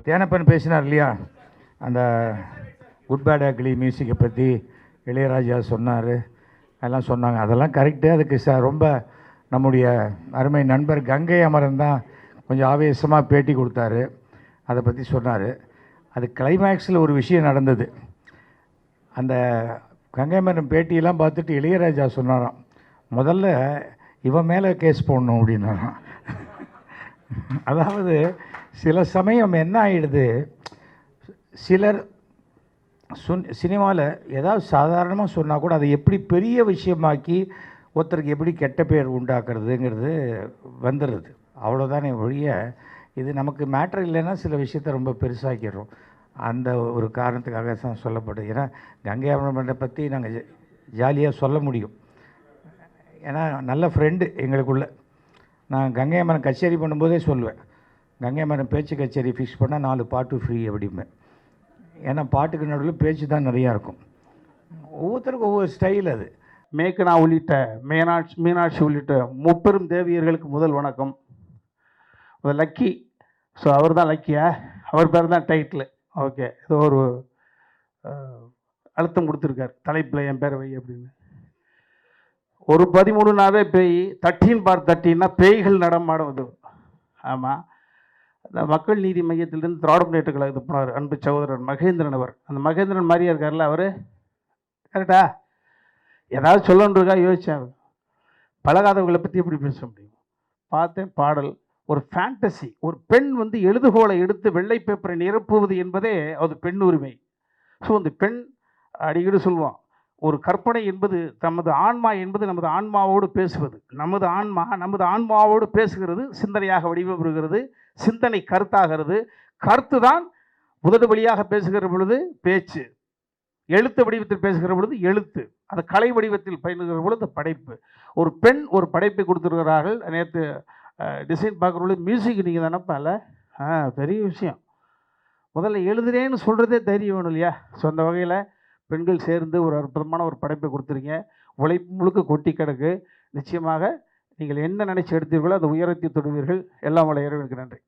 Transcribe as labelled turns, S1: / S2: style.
S1: தேனப்பன் பேசினார் இல்லையா, அந்த குட் பேட் அக்லி மியூசிக்கை பற்றி இளையராஜா சொன்னார், அதெல்லாம் சொன்னாங்க. அதெல்லாம் கரெக்டு. அதுக்கு ரொம்ப நம்முடைய அருமை நண்பர் கங்கை அமரன் தான் கொஞ்சம் ஆவேசமாக பேட்டி கொடுத்தாரு, அதை பற்றி சொன்னார். அது கிளைமேக்ஸில் ஒரு விஷயம் நடந்தது. அந்த கங்கை அமரன் பேட்டியெல்லாம் பார்த்துட்டு இளையராஜா சொன்னாராம், முதல்ல இவன் மேலே கேஸ் போடணும் அப்படின்னாராம். அதாவது சில சமயம் என்ன ஆகிடுது, சிலர் சினிமாவில் ஏதாவது சாதாரணமாக சொன்னால் கூட அதை எப்படி பெரிய விஷயமாக்கி ஒருத்தருக்கு எப்படி கெட்ட பேர் உண்டாக்குறதுங்கிறது வந்துடுது. அவ்வளோதானே ஒழிய இது நமக்கு மேட்ரு இல்லைன்னா சில விஷயத்த ரொம்ப பெருசாக்கிடுறோம். அந்த ஒரு காரணத்துக்காக தான் சொல்லப்படுது. ஏன்னா கங்கை அமரனை பற்றி நாங்கள் ஜாலியாக சொல்ல முடியும். ஏன்னா நல்ல ஃப்ரெண்டு எங்களுக்குள்ள. நான் கங்கை அமரன் கச்சேரி பண்ணும்போதே சொல்லுவேன், கங்கை அமரன் பேச்சு கச்சேரி ஃபிக்ஸ் பண்ணால் 4 பாட்டு ஃப்ரீ அப்படிம்பேன். ஏன்னா பாட்டுக்கு நடுவில் பேச்சு தான் நிறையா இருக்கும். ஒவ்வொருத்தருக்கும் ஒவ்வொரு ஸ்டைல். அது
S2: மேக்கனா உள்ளிட்ட மீனாட்சி உள்ளிட்ட முப்பெரும் தேவியர்களுக்கு முதல் வணக்கம். லக்கி, ஸோ அவர் தான் லக்கியா, அவர் பேர் தான் டைட்டில். ஓகே, ஏதோ ஒரு அழுத்தம் கொடுத்துருக்கார் தலைப்பில், என் பேர் வை அப்படின்னு. ஒரு 13 பேய் 13/13 பேய்கள் நடமாடுவது. ஆமாம், அந்த மக்கள் நீதி மையத்திலிருந்து திராவிட முன்னேற்ற கழகத்துக்கு போனார் அன்பு சகோதரர் மகேந்திரன். அவர் அந்த மகேந்திரன் மாதிரியா இருக்கார்ல அவர், கரெக்டா? ஏதாவது சொல்லணுன்றதுக்காக யோசிச்சாங்க. பழகாதவங்களை பற்றி எப்படி பேச முடியும்? பார்த்தேன் பாடல், ஒரு ஃபேண்டசி. ஒரு பெண் எழுதுகோலை எடுத்து வெள்ளை பேப்பரை நிரப்புவது என்பதே அது பெண் உரிமை. ஸோ அந்த பெண் அடிக்கடி சொல்லுவான், ஒரு கற்பனை என்பது நமது ஆன்மா என்பது நமது ஆன்மாவோடு பேசுவது. நமது ஆன்மாவோடு பேசுகிறது, சிந்தனையாக வடிவம் பெறுகிறது, சிந்தனை கருத்தாகிறது, கருத்து தான் உதடு வழியாக பேசுகிற பொழுது பேச்சு, எழுத்து வடிவத்தில் பேசுகிற பொழுது எழுத்து, அந்த கலை வடிவத்தில் பயிலுகிற பொழுது படைப்பு. ஒரு பெண் ஒரு படைப்பை கொடுத்துருக்கிறார்கள். நேற்று டிசைன் பார்க்குற பொழுது மியூசிக் நீங்கள் தானப்பால, பெரிய விஷயம். முதல்ல எழுதுறேன்னு சொல்கிறதே தைரியம் வேணும் இல்லையா? ஸோ அந்த வகையில் பெண்கள் சேர்ந்து ஒரு அற்புதமான ஒரு படைப்பை கொடுத்துருங்க. உழைப்பு முழுக்க கொட்டி கிடக்கு. நிச்சயமாக நீங்கள் என்ன நினைச்சு எடுத்தீர்களோ அந்த உயரத்தை தொடுவீர்கள். எல்லாம் வல்ல இறைவனுக்கு நன்றி.